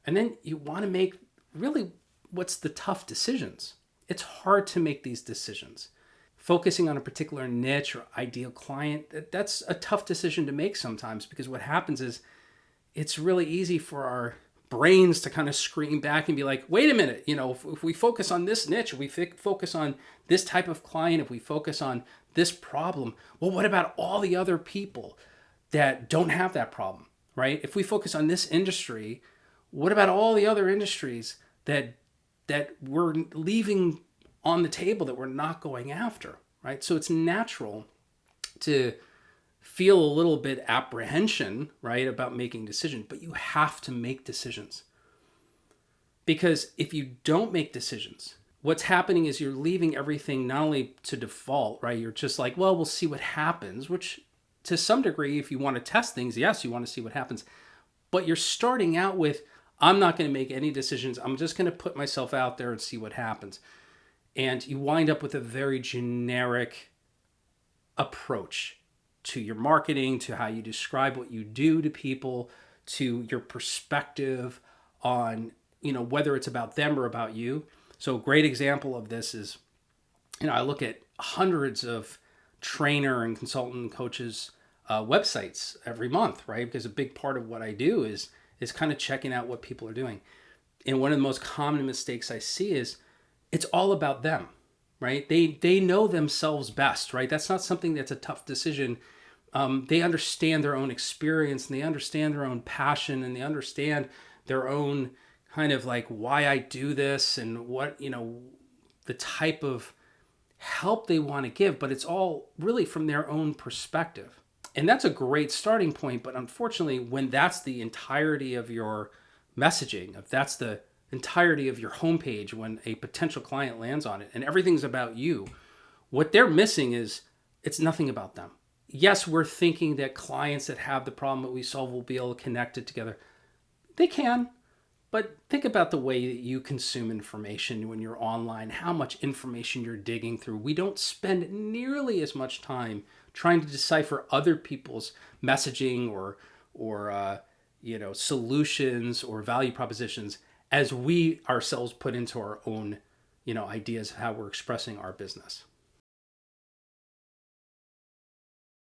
And then you want to make really what's the tough decisions. It's hard to make these decisions. Focusing on a particular niche or ideal client, that's a tough decision to make sometimes, because what happens is it's really easy for our brains to kind of scream back and be like, wait a minute, if we focus on this niche, if we focus on this type of client, if we focus on this problem, well, what about all the other people that don't have that problem, right? If we focus on this industry, what about all the other industries that we're leaving on the table, that we're not going after, right? So it's natural to feel a little bit apprehension, right, about making decisions, but you have to make decisions. Because if you don't make decisions, what's happening is you're leaving everything not only to default, right? You're just like, well, we'll see what happens, which to some degree, if you want to test things, yes, you want to see what happens. But you're starting out with, I'm not going to make any decisions. I'm just going to put myself out there and see what happens. And you wind up with a very generic approach to your marketing, to how you describe what you do to people, to your perspective on, whether it's about them or about you. So a great example of this is, I look at hundreds of trainer and consultant coaches websites every month, right? Because a big part of what I do is kind of checking out what people are doing. And one of the most common mistakes I see is it's all about them, right? They know themselves best, right? That's not something that's a tough decision. They understand their own experience, and they understand their own passion, and they understand their own kind of like why I do this and what, the type of help they want to give, but it's all really from their own perspective. And that's a great starting point. But unfortunately, when that's the entirety of your messaging, if that's the entirety of your homepage, when a potential client lands on it and everything's about you, what they're missing is it's nothing about them. Yes, we're thinking that clients that have the problem that we solve will be able to connect it together. They can, but think about the way that you consume information when you're online, how much information you're digging through. We don't spend nearly as much time trying to decipher other people's messaging or solutions or value propositions as we ourselves put into our own, ideas of how we're expressing our business.